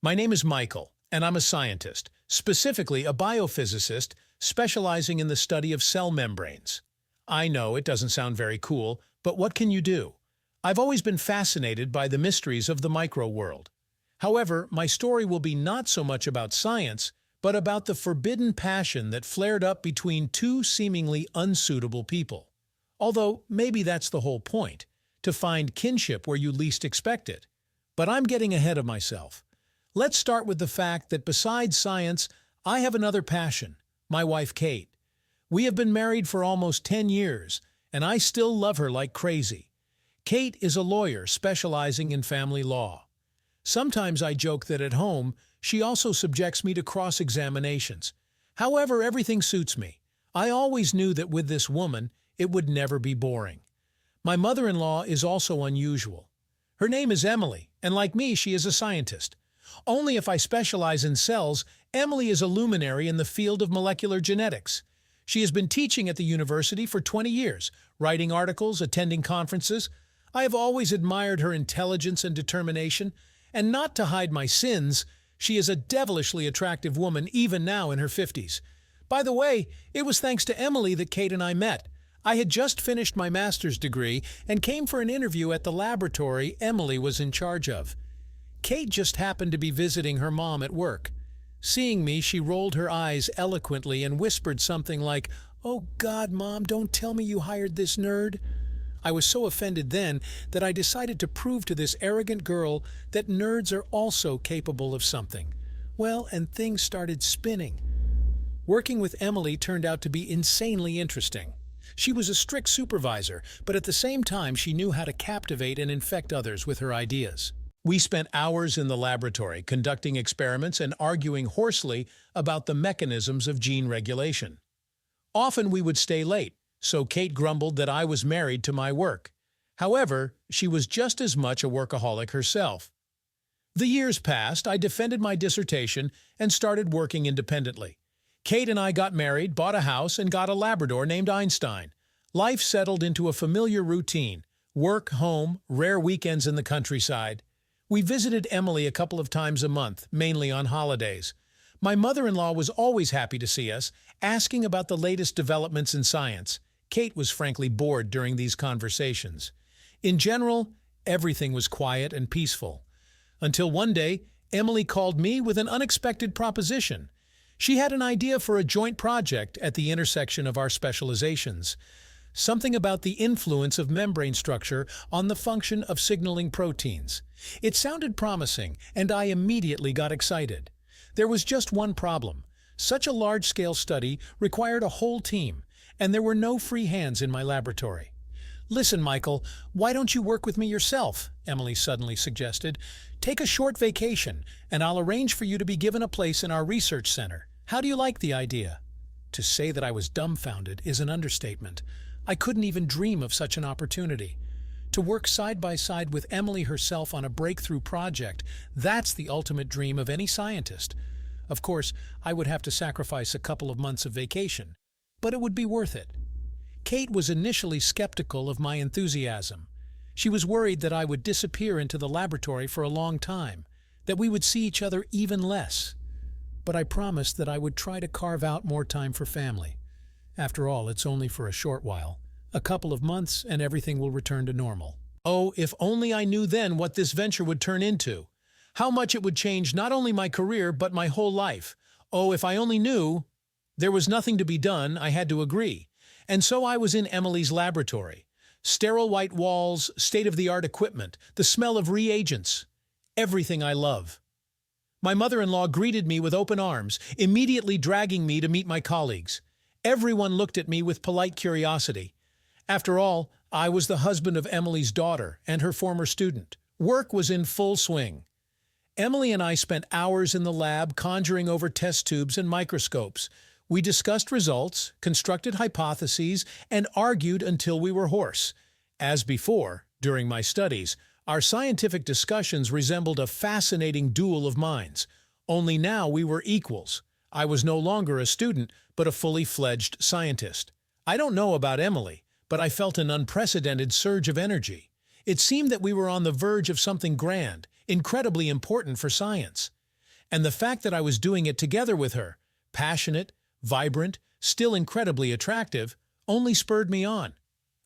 My name is Michael, and I'm a scientist, specifically a biophysicist specializing in the study of cell membranes. I know it doesn't sound very cool, but what can you do? I've always been fascinated by the mysteries of the micro world. However, my story will be not so much about science, but about the forbidden passion that flared up between two seemingly unsuitable people. Although, maybe that's the whole point, to find kinship where you least expect it. But I'm getting ahead of myself. Let's start with the fact that besides science, I have another passion, my wife Kate. We have been married for almost 10 years, and I still love her like crazy. Kate is a lawyer specializing in family law. Sometimes I joke that at home, she also subjects me to cross-examinations. However, everything suits me. I always knew that with this woman, it would never be boring. My mother-in-law is also unusual. Her name is Emily, and like me, she is a scientist. Only if I specialize in cells, Emily is a luminary in the field of molecular genetics. She has been teaching at the university for 20 years, writing articles, attending conferences. I have always admired her intelligence and determination, and not to hide my sins, she is a devilishly attractive woman even now in her 50s. By the way, it was thanks to Emily that Kate and I met. I had just finished my master's degree and came for an interview at the laboratory Emily was in charge of. Kate just happened to be visiting her mom at work. Seeing me, she rolled her eyes eloquently and whispered something like, "Oh God, Mom, don't tell me you hired this nerd." I was so offended then that I decided to prove to this arrogant girl that nerds are also capable of something. Well, and things started spinning. Working with Emily turned out to be insanely interesting. She was a strict supervisor, but at the same time she knew how to captivate and infect others with her ideas. We spent hours in the laboratory conducting experiments and arguing hoarsely about the mechanisms of gene regulation. Often we would stay late, so Kate grumbled that I was married to my work. However, she was just as much a workaholic herself. The years passed, I defended my dissertation and started working independently. Kate and I got married, bought a house, and got a Labrador named Einstein. Life settled into a familiar routine: work, home, rare weekends in the countryside. We visited Emily a couple of times a month, mainly on holidays. My mother-in-law was always happy to see us, asking about the latest developments in science. Kate was frankly bored during these conversations. In general, everything was quiet and peaceful. Until one day, Emily called me with an unexpected proposition. She had an idea for a joint project at the intersection of our specializations. Something about the influence of membrane structure on the function of signaling proteins. It sounded promising, and I immediately got excited. There was just one problem. Such a large-scale study required a whole team, and there were no free hands in my laboratory. "Listen, Michael, why don't you work with me yourself?" Emily suddenly suggested. "Take a short vacation, and I'll arrange for you to be given a place in our research center. How do you like the idea?" To say that I was dumbfounded is an understatement. I couldn't even dream of such an opportunity. To work side by side with Emily herself on a breakthrough project, that's the ultimate dream of any scientist. Of course, I would have to sacrifice a couple of months of vacation, but it would be worth it. Kate was initially skeptical of my enthusiasm. She was worried that I would disappear into the laboratory for a long time, that we would see each other even less. But I promised that I would try to carve out more time for family. After all, it's only for a short while. A couple of months and everything will return to normal. Oh, if only I knew then what this venture would turn into. How much it would change not only my career but my whole life. Oh, if I only knew. There was nothing to be done, I had to agree. And so I was in Emily's laboratory. Sterile white walls, state-of-the-art equipment, the smell of reagents. Everything I love. My mother-in-law greeted me with open arms, immediately dragging me to meet my colleagues. Everyone looked at me with polite curiosity. After all, I was the husband of Emily's daughter and her former student. Work was in full swing. Emily and I spent hours in the lab conjuring over test tubes and microscopes. We discussed results, constructed hypotheses, and argued until we were hoarse. As before, during my studies, our scientific discussions resembled a fascinating duel of minds. Only now we were equals. I was no longer a student, but a fully fledged scientist. I don't know about Emily, but I felt an unprecedented surge of energy. It seemed that we were on the verge of something grand, incredibly important for science. And the fact that I was doing it together with her, passionate, vibrant, still incredibly attractive, only spurred me on.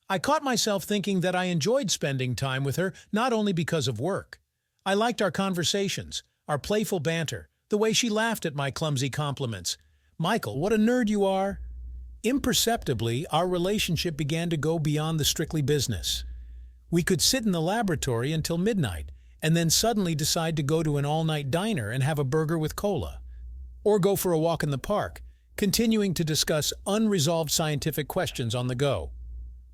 I caught myself thinking that I enjoyed spending time with her not only because of work. I liked our conversations, our playful banter, the way she laughed at my clumsy compliments. "Michael, what a nerd you are!" Imperceptibly, our relationship began to go beyond the strictly business. We could sit in the laboratory until midnight, and then suddenly decide to go to an all-night diner and have a burger with cola. Or go for a walk in the park, continuing to discuss unresolved scientific questions on the go.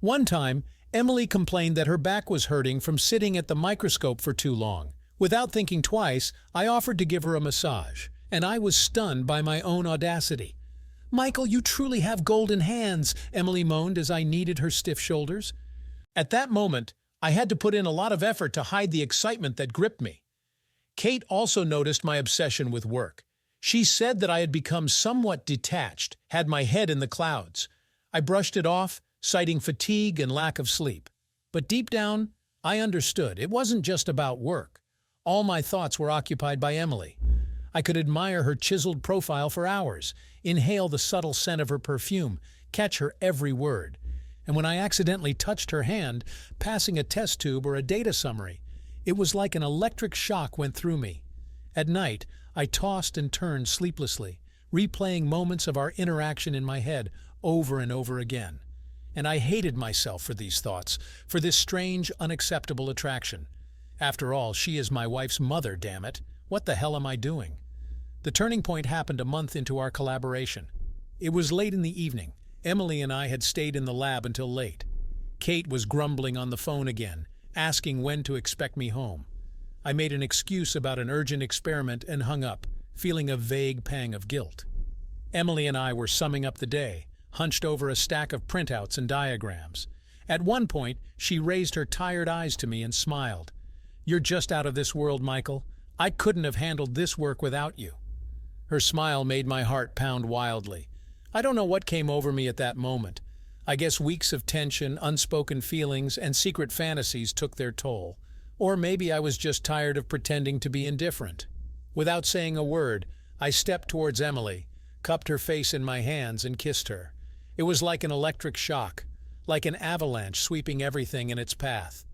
One time, Emily complained that her back was hurting from sitting at the microscope for too long. Without thinking twice, I offered to give her a massage, and I was stunned by my own audacity. "Michael, you truly have golden hands," Emily moaned as I kneaded her stiff shoulders. At that moment, I had to put in a lot of effort to hide the excitement that gripped me. Kate also noticed my obsession with work. She said that I had become somewhat detached, had my head in the clouds. I brushed it off, citing fatigue and lack of sleep. But deep down, I understood it wasn't just about work. All my thoughts were occupied by Emily. I could admire her chiseled profile for hours, inhale the subtle scent of her perfume, catch her every word. And when I accidentally touched her hand, passing a test tube or a data summary, it was like an electric shock went through me. At night, I tossed and turned sleeplessly, replaying moments of our interaction in my head over and over again. And I hated myself for these thoughts, for this strange, unacceptable attraction. After all, she is my wife's mother, damn it. What the hell am I doing? The turning point happened a month into our collaboration. It was late in the evening. Emily and I had stayed in the lab until late. Kate was grumbling on the phone again, asking when to expect me home. I made an excuse about an urgent experiment and hung up, feeling a vague pang of guilt. Emily and I were summing up the day, hunched over a stack of printouts and diagrams. At one point, she raised her tired eyes to me and smiled. "You're just out of this world, Michael. I couldn't have handled this work without you." Her smile made my heart pound wildly. I don't know what came over me at that moment. I guess weeks of tension, unspoken feelings, and secret fantasies took their toll. Or maybe I was just tired of pretending to be indifferent. Without saying a word, I stepped towards Emily, cupped her face in my hands, and kissed her. It was like an electric shock, like an avalanche sweeping everything in its path.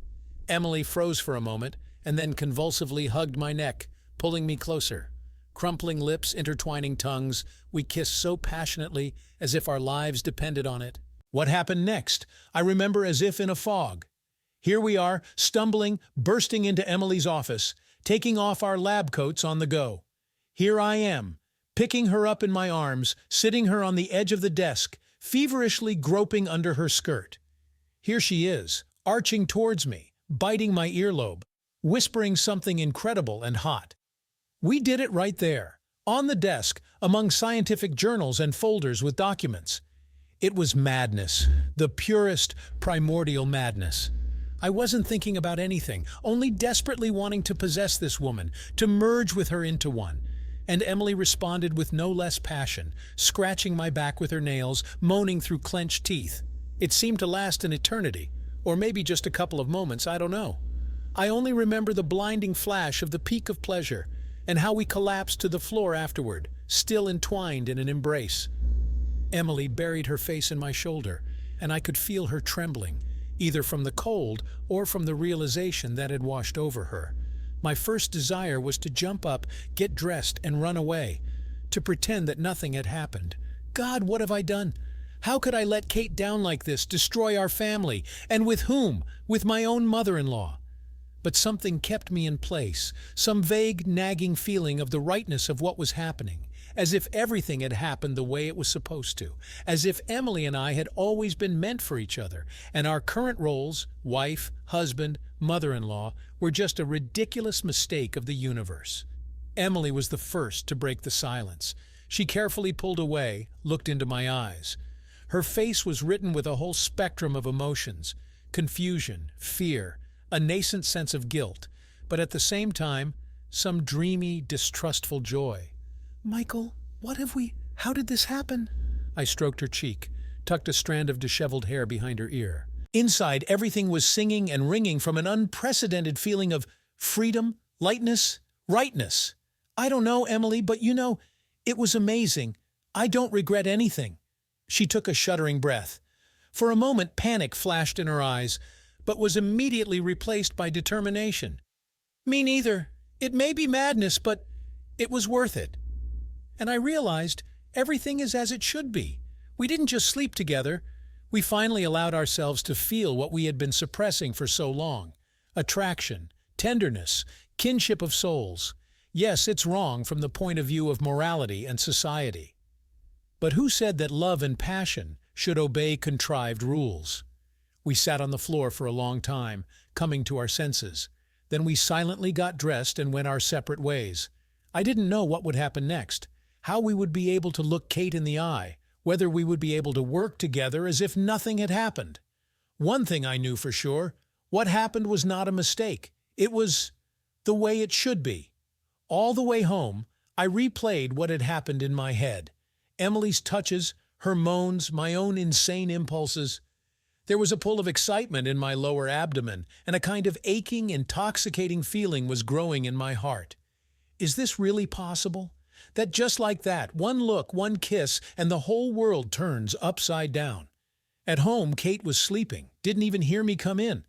Emily froze for a moment, and then convulsively hugged my neck, pulling me closer. Crumpling lips, intertwining tongues, we kissed so passionately as if our lives depended on it. What happened next? I remember as if in a fog. Here we are, stumbling, bursting into Emily's office, taking off our lab coats on the go. Here I am, picking her up in my arms, sitting her on the edge of the desk, feverishly groping under her skirt. Here she is, arching towards me, biting my earlobe, whispering something incredible and hot. We did it right there, on the desk, among scientific journals and folders with documents. It was madness, the purest, primordial madness. I wasn't thinking about anything, only desperately wanting to possess this woman, to merge with her into one. And Emily responded with no less passion, scratching my back with her nails, moaning through clenched teeth. It seemed to last an eternity, or maybe just a couple of moments, I don't know. I only remember the blinding flash of the peak of pleasure, and how we collapsed to the floor afterward, still entwined in an embrace. Emily buried her face in my shoulder, and I could feel her trembling, either from the cold or from the realization that had washed over her. My first desire was to jump up, get dressed, and run away, to pretend that nothing had happened. God, what have I done? How could I let Kate down like this, destroy our family? And with whom? With my own mother-in-law. But something kept me in place, some vague, nagging feeling of the rightness of what was happening, as if everything had happened the way it was supposed to, as if Emily and I had always been meant for each other, and our current roles, wife, husband, mother-in-law, were just a ridiculous mistake of the universe. Emily was the first to break the silence. She carefully pulled away, looked into my eyes. Her face was written with a whole spectrum of emotions: confusion, fear, a nascent sense of guilt, but at the same time, some dreamy, distrustful joy. "Michael, how did this happen?" I stroked her cheek, tucked a strand of disheveled hair behind her ear. Inside, everything was singing and ringing from an unprecedented feeling of freedom, lightness, rightness. I don't know, Emily, but it was amazing. I don't regret anything. She took a shuddering breath. For a moment, panic flashed in her eyes, but was immediately replaced by determination. Me neither. It may be madness, but it was worth it. And I realized everything is as it should be. We didn't just sleep together. We finally allowed ourselves to feel what we had been suppressing for so long. Attraction, tenderness, kinship of souls. Yes, it's wrong from the point of view of morality and society. But who said that love and passion should obey contrived rules? We sat on the floor for a long time, coming to our senses. Then we silently got dressed and went our separate ways. I didn't know what would happen next, how we would be able to look Kate in the eye, whether we would be able to work together as if nothing had happened. One thing I knew for sure, what happened was not a mistake. It was the way it should be. All the way home, I replayed what had happened in my head. Emily's touches, her moans, my own insane impulses. There was a pull of excitement in my lower abdomen, and a kind of aching, intoxicating feeling was growing in my heart. Is this really possible? That just like that, one look, one kiss, and the whole world turns upside down. At home, Kate was sleeping, didn't even hear me come in.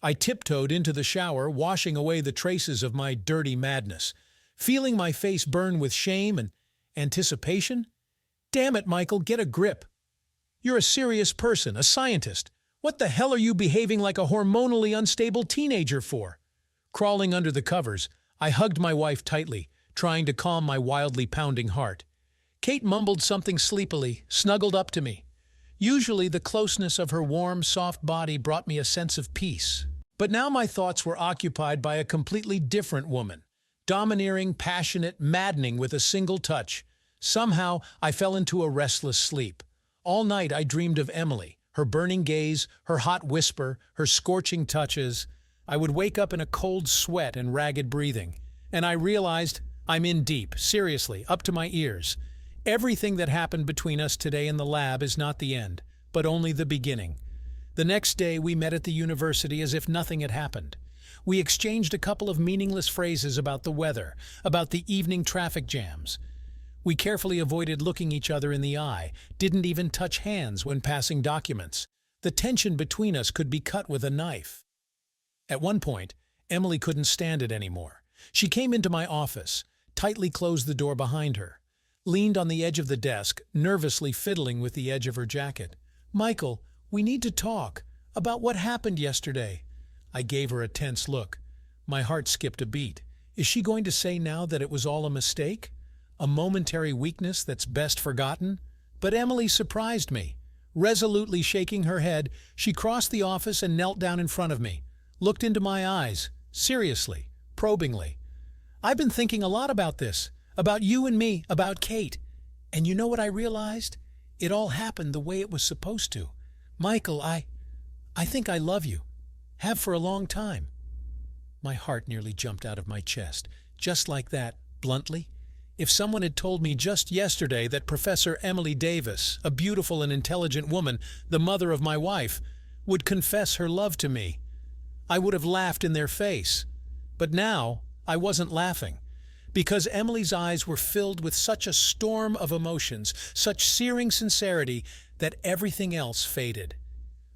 I tiptoed into the shower, washing away the traces of my dirty madness, feeling my face burn with shame and anticipation. Damn it, Michael, get a grip. You're a serious person, a scientist. What the hell are you behaving like a hormonally unstable teenager for? Crawling under the covers, I hugged my wife tightly, trying to calm my wildly pounding heart. Kate mumbled something sleepily, snuggled up to me. Usually the closeness of her warm, soft body brought me a sense of peace. But now my thoughts were occupied by a completely different woman. Domineering, passionate, maddening with a single touch. Somehow, I fell into a restless sleep. All night I dreamed of Emily, her burning gaze, her hot whisper, her scorching touches. I would wake up in a cold sweat and ragged breathing. And I realized I'm in deep, seriously, up to my ears. Everything that happened between us today in the lab is not the end, but only the beginning. The next day we met at the university as if nothing had happened. We exchanged a couple of meaningless phrases about the weather, about the evening traffic jams. We carefully avoided looking each other in the eye, didn't even touch hands when passing documents. The tension between us could be cut with a knife. At one point, Emily couldn't stand it anymore. She came into my office, tightly closed the door behind her, leaned on the edge of the desk, nervously fiddling with the edge of her jacket. "Michael, we need to talk about what happened yesterday." I gave her a tense look. My heart skipped a beat. Is she going to say now that it was all a mistake? A momentary weakness that's best forgotten? But Emily surprised me. Resolutely shaking her head, she crossed the office and knelt down in front of me, looked into my eyes, seriously, probingly. "I've been thinking a lot about this, about you and me, about Kate. And you know what I realized? It all happened the way it was supposed to. Michael, I think I love you. Have for a long time." My heart nearly jumped out of my chest. Just like that, bluntly. If someone had told me just yesterday that Professor Emily Davis, a beautiful and intelligent woman, the mother of my wife, would confess her love to me, I would have laughed in their face. But now, I wasn't laughing, because Emily's eyes were filled with such a storm of emotions, such searing sincerity, that everything else faded.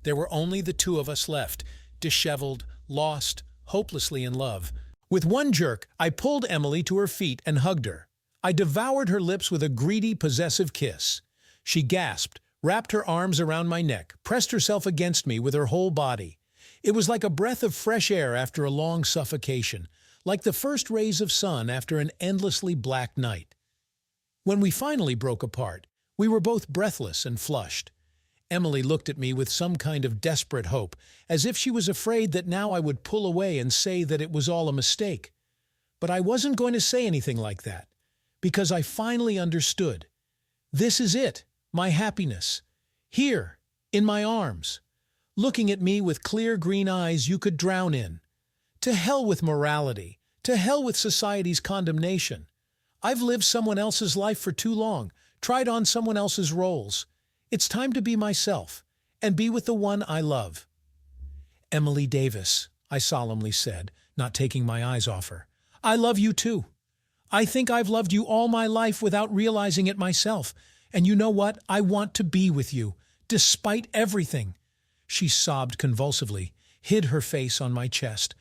There were only the two of us left, disheveled, lost, hopelessly in love. With one jerk, I pulled Emily to her feet and hugged her. I devoured her lips with a greedy, possessive kiss. She gasped, wrapped her arms around my neck, pressed herself against me with her whole body. It was like a breath of fresh air after a long suffocation, like the first rays of sun after an endlessly black night. When we finally broke apart, we were both breathless and flushed. Emily looked at me with some kind of desperate hope, as if she was afraid that now I would pull away and say that it was all a mistake. But I wasn't going to say anything like that, because I finally understood. This is it, my happiness. Here, in my arms, looking at me with clear green eyes you could drown in. To hell with morality, to hell with society's condemnation. I've lived someone else's life for too long, tried on someone else's roles. It's time to be myself, and be with the one I love. "Emily Davis," I solemnly said, not taking my eyes off her, "I love you too. I think I've loved you all my life without realizing it myself. And you know what? I want to be with you, despite everything." She sobbed convulsively, hid her face on my chest.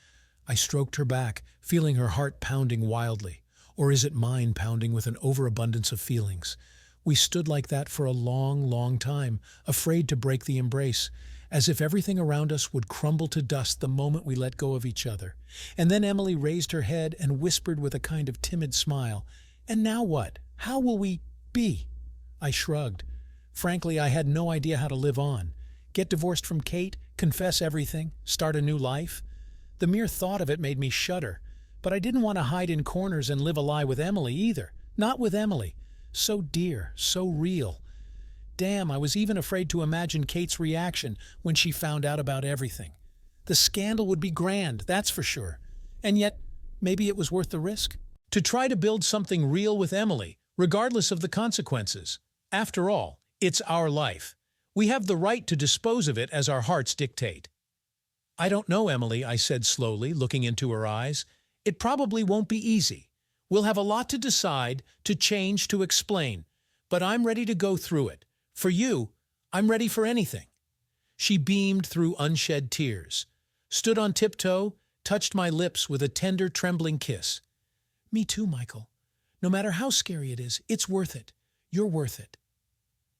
I stroked her back, feeling her heart pounding wildly. Or is it mine pounding with an overabundance of feelings? We stood like that for a long, long time, afraid to break the embrace, as if everything around us would crumble to dust the moment we let go of each other. And then Emily raised her head and whispered with a kind of timid smile, "And now what? How will we be?" I shrugged. Frankly, I had no idea how to live on. Get divorced from Kate, confess everything, start a new life? The mere thought of it made me shudder. But I didn't want to hide in corners and live a lie with Emily either. Not with Emily. So dear, so real. Damn, I was even afraid to imagine Kate's reaction when she found out about everything. The scandal would be grand, that's for sure. And yet, maybe it was worth the risk. To try to build something real with Emily, regardless of the consequences. After all, it's our life. We have the right to dispose of it as our hearts dictate. "I don't know, Emily," I said slowly, looking into her eyes. "It probably won't be easy. We'll have a lot to decide, to change, to explain. But I'm ready to go through it. For you, I'm ready for anything." She beamed through unshed tears, stood on tiptoe, touched my lips with a tender, trembling kiss. "Me too, Michael. No matter how scary it is, it's worth it. You're worth it."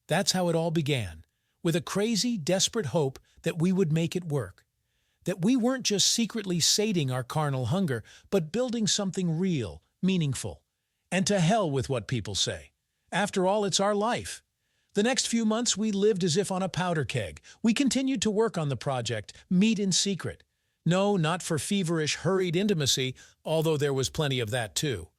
That's how it all began, with a crazy, desperate hope that we would make it work. That we weren't just secretly sating our carnal hunger, but building something real, meaningful. And to hell with what people say. After all, it's our life. The next few months we lived as if on a powder keg. We continued to work on the project, meet in secret. No, not for feverish, hurried intimacy, although there was plenty of that too.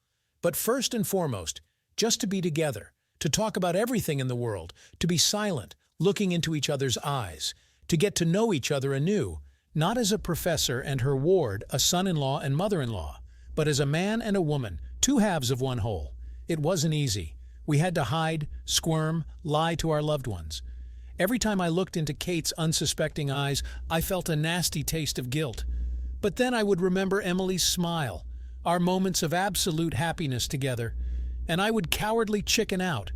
But first and foremost, just to be together, to talk about everything in the world, to be silent, looking into each other's eyes, to get to know each other anew, not as a professor and her ward, a son-in-law and mother-in-law, but as a man and a woman, two halves of one whole. It wasn't easy. We had to hide, squirm, lie to our loved ones. Every time I looked into Kate's unsuspecting eyes, I felt a nasty taste of guilt. But then I would remember Emily's smile, our moments of absolute happiness together, and I would cowardly chicken out.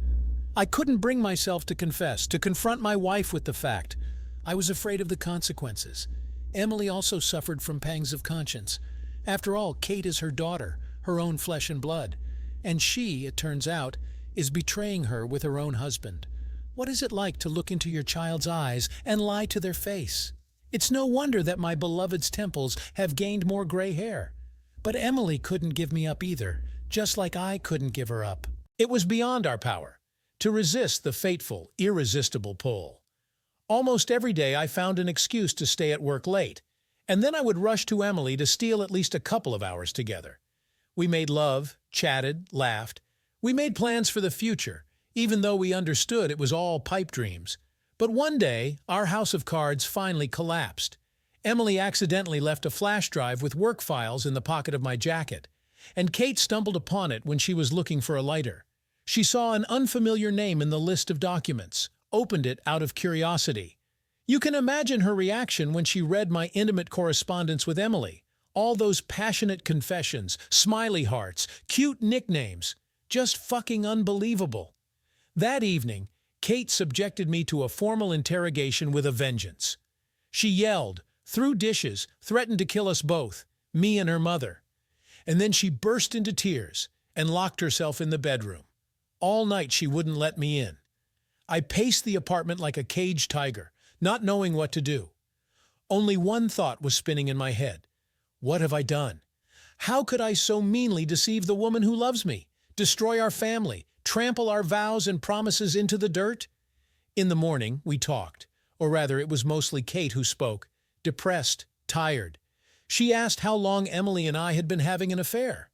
I couldn't bring myself to confess, to confront my wife with the fact. I was afraid of the consequences. Emily also suffered from pangs of conscience. After all, Kate is her daughter, her own flesh and blood. And she, it turns out, is betraying her with her own husband. What is it like to look into your child's eyes and lie to their face? It's no wonder that my beloved's temples have gained more gray hair. But Emily couldn't give me up either, just like I couldn't give her up. It was beyond our power to resist the fateful, irresistible pull. Almost every day I found an excuse to stay at work late, and then I would rush to Emily to steal at least a couple of hours together. We made love, chatted, laughed. We made plans for the future, even though we understood it was all pipe dreams. But one day, our house of cards finally collapsed. Emily accidentally left a flash drive with work files in the pocket of my jacket, and Kate stumbled upon it when she was looking for a lighter. She saw an unfamiliar name in the list of documents, opened it out of curiosity. You can imagine her reaction when she read my intimate correspondence with Emily. All those passionate confessions, smiley hearts, cute nicknames. Just fucking unbelievable. That evening, Kate subjected me to a formal interrogation with a vengeance. She yelled, threw dishes, threatened to kill us both, me and her mother. And then she burst into tears and locked herself in the bedroom. All night she wouldn't let me in. I paced the apartment like a caged tiger, not knowing what to do. Only one thought was spinning in my head. What have I done? How could I so meanly deceive the woman who loves me? Destroy our family, trample our vows and promises into the dirt? In the morning, we talked. Or rather, it was mostly Kate who spoke, depressed, tired. She asked how long Emily and I had been having an affair.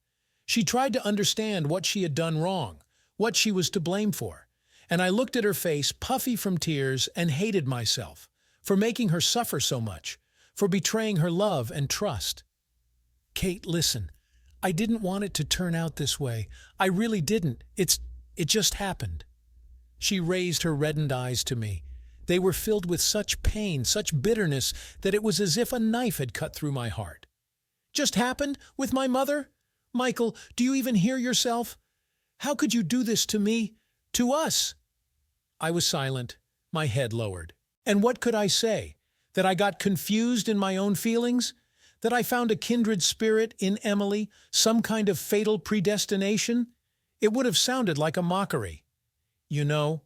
She tried to understand what she had done wrong, what she was to blame for. And I looked at her face, puffy from tears, and hated myself for making her suffer so much, for betraying her love and trust. Kate, listen. I didn't want it to turn out this way. I really didn't. It just happened. She raised her reddened eyes to me. They were filled with such pain, such bitterness, that it was as if a knife had cut through my heart. Just happened? With my mother? Michael, do you even hear yourself? How could you do this to me? To us?" I was silent, my head lowered. And what could I say? That I got confused in my own feelings? That I found a kindred spirit in Emily, some kind of fatal predestination? It would have sounded like a mockery. "You know,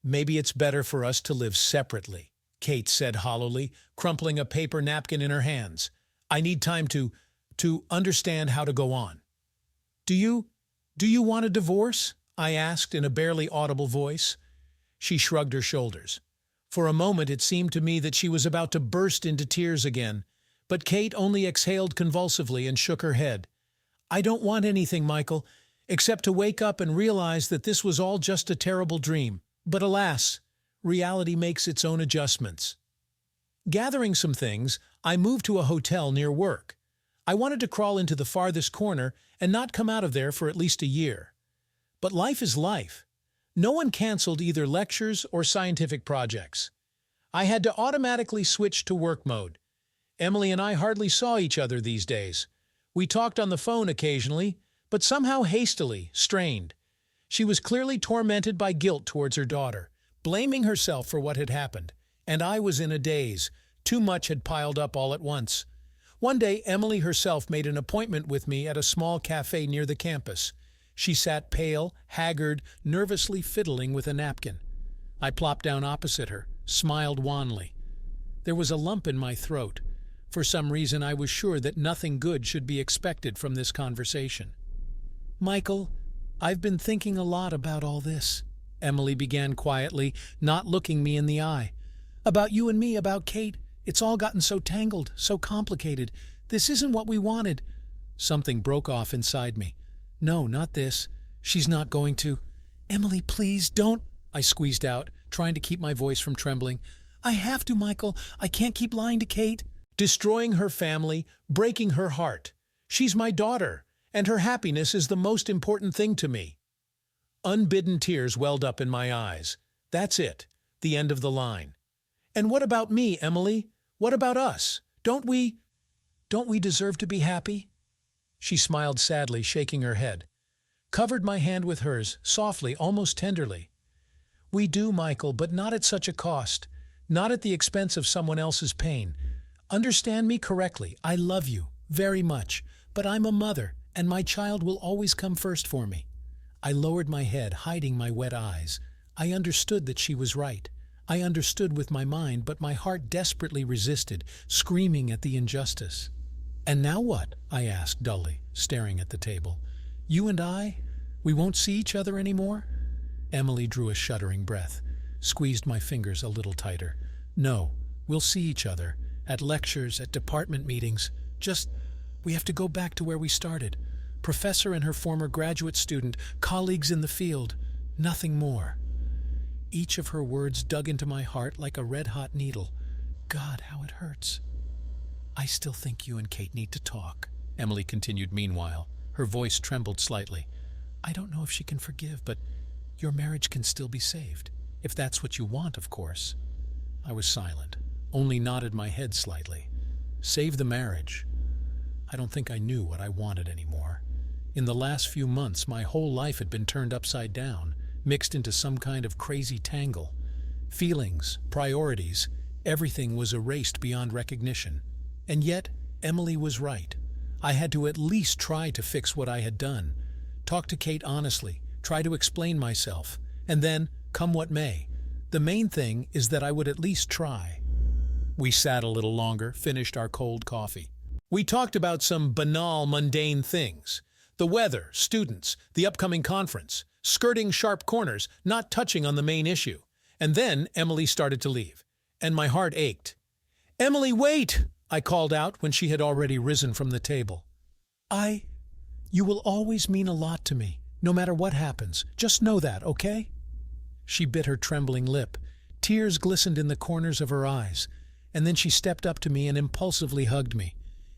maybe it's better for us to live separately," Kate said hollowly, crumpling a paper napkin in her hands. "I need time to understand how to go on." Do you want a divorce?" I asked in a barely audible voice. She shrugged her shoulders. For a moment it seemed to me that she was about to burst into tears again, but Kate only exhaled convulsively and shook her head. "I don't want anything, Michael, except to wake up and realize that this was all just a terrible dream. But alas, reality makes its own adjustments." Gathering some things, I moved to a hotel near work. I wanted to crawl into the farthest corner and not come out of there for at least a year. But life is life. No one canceled either lectures or scientific projects. I had to automatically switch to work mode. Emily and I hardly saw each other these days. We talked on the phone occasionally, but somehow hastily, strained. She was clearly tormented by guilt towards her daughter, blaming herself for what had happened. And I was in a daze. Too much had piled up all at once. One day, Emily herself made an appointment with me at a small cafe near the campus. She sat pale, haggard, nervously fiddling with a napkin. I plopped down opposite her, smiled wanly. There was a lump in my throat. For some reason, I was sure that nothing good should be expected from this conversation. "Michael, I've been thinking a lot about all this," Emily began quietly, not looking me in the eye. "About you and me, about Kate. It's all gotten so tangled, so complicated. This isn't what we wanted." Something broke off inside me. "No, not this. She's not going to—" "Emily, please, don't—" I squeezed out, trying to keep my voice from trembling. "I have to, Michael. I can't keep lying to Kate." Destroying her family, breaking her heart. She's my daughter, and her happiness is the most important thing to me. Unbidden tears welled up in my eyes. That's it, the end of the line. "And what about me, Emily? What about us? Don't we deserve to be happy?" She smiled sadly, shaking her head. Covered my hand with hers, softly, almost tenderly. "We do, Michael, but not at such a cost. Not at the expense of someone else's pain. Understand me correctly. I love you, very much. But I'm a mother, and my child will always come first for me." I lowered my head, hiding my wet eyes. I understood that she was right. I understood with my mind, but my heart desperately resisted, screaming at the injustice. "And now what?" I asked dully, staring at the table. "You and we won't see each other anymore?" Emily drew a shuddering breath, squeezed my fingers a little tighter. "No, we'll see each other, at lectures, at department meetings. We have to go back to where we started. Professor and her former graduate student, colleagues in the field, nothing more." Each of her words dug into my heart like a red-hot needle. God, how it hurts. "I still think you and Kate need to talk," Emily continued meanwhile. Her voice trembled slightly. "I don't know if she can forgive, but your marriage can still be saved. If that's what you want, of course." I was silent, only nodded my head slightly. Save the marriage. I don't think I knew what I wanted anymore. In the last few months, my whole life had been turned upside down, mixed into some kind of crazy tangle. Feelings, priorities, everything was erased beyond recognition. And yet, Emily was right. I had to at least try to fix what I had done. Talk to Kate honestly, try to explain myself, and then, come what may. The main thing is that I would at least try. We sat a little longer, finished our cold coffee. We talked about some banal, mundane things. The weather, students, the upcoming conference, skirting sharp corners, not touching on the main issue. And then Emily started to leave, and my heart ached. "Emily, wait!" I called out when she had already risen from the table. You will always mean a lot to me, no matter what happens. Just know that, okay?" She bit her trembling lip. Tears glistened in the corners of her eyes, and then she stepped up to me and impulsively hugged me,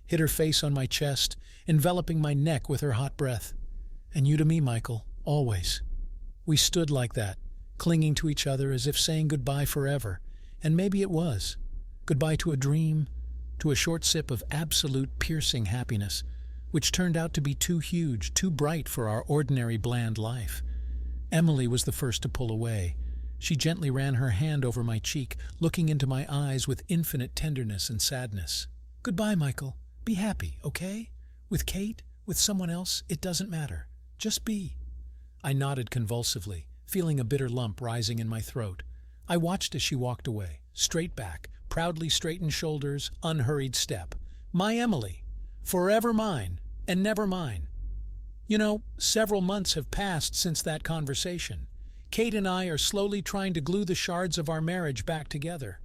hid her face on my chest, enveloping my neck with her hot breath. "And you to me, Michael, always." We stood like that, clinging to each other as if saying goodbye forever, and maybe it was. Goodbye to a dream, to a short sip of absolute piercing happiness. which turned out to be too huge, too bright for our ordinary bland life. Emily was the first to pull away. She gently ran her hand over my cheek, looking into my eyes with infinite tenderness and sadness. "Goodbye, Michael. Be happy, okay? With Kate, with someone else, it doesn't matter. Just be." I nodded convulsively, feeling a bitter lump rising in my throat. I watched as she walked away, straight back, proudly straightened shoulders, unhurried step. My Emily, forever mine, and never mine. You know, several months have passed since that conversation. Kate and I are slowly trying to glue the shards of our marriage back together.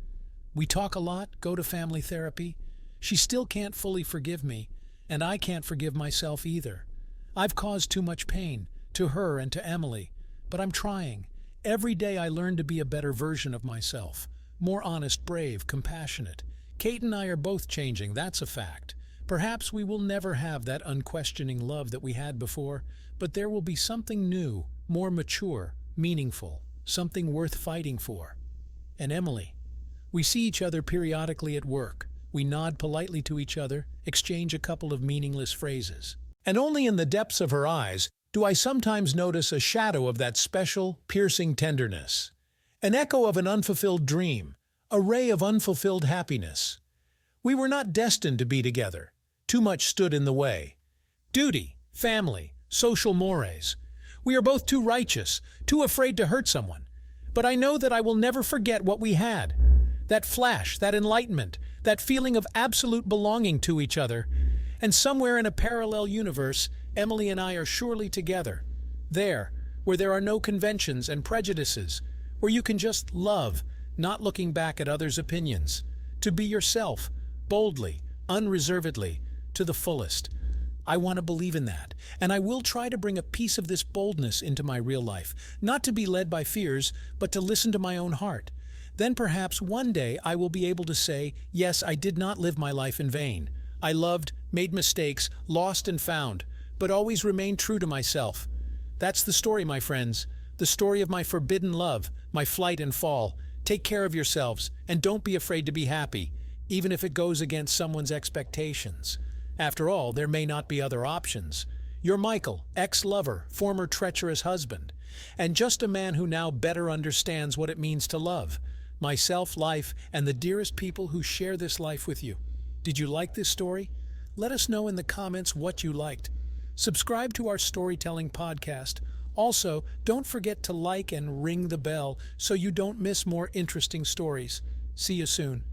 We talk a lot, go to family therapy. She still can't fully forgive me, and I can't forgive myself either. I've caused too much pain, to her and to Emily, but I'm trying. Every day I learn to be a better version of myself, more honest, brave, compassionate. Kate and I are both changing, that's a fact. Perhaps we will never have that unquestioning love that we had before, but there will be something new, more mature, meaningful, something worth fighting for. And Emily, we see each other periodically at work. We nod politely to each other, exchange a couple of meaningless phrases. And only in the depths of her eyes do I sometimes notice a shadow of that special, piercing tenderness. An echo of an unfulfilled dream, a ray of unfulfilled happiness. We were not destined to be together. Too much stood in the way. Duty, family, social mores. We are both too righteous, too afraid to hurt someone. But I know that I will never forget what we had. That flash, that enlightenment, that feeling of absolute belonging to each other. And somewhere in a parallel universe, Emily and I are surely together. There, where there are no conventions and prejudices, where you can just love, not looking back at others' opinions. To be yourself, boldly, unreservedly, to the fullest. I want to believe in that, and I will try to bring a piece of this boldness into my real life, not to be led by fears, but to listen to my own heart. Then perhaps one day I will be able to say, yes, I did not live my life in vain. I loved, made mistakes, lost and found, but always remained true to myself. That's the story, my friends, the story of my forbidden love, my flight and fall. Take care of yourselves, and don't be afraid to be happy, even if it goes against someone's expectations. After all, there may not be other options. You're Michael, ex-lover, former treacherous husband, and just a man who now better understands what it means to love. Myself, life, and the dearest people who share this life with you. Did you like this story? Let us know in the comments what you liked. Subscribe to our storytelling podcast. Also, don't forget to like and ring the bell so you don't miss more interesting stories. See you soon.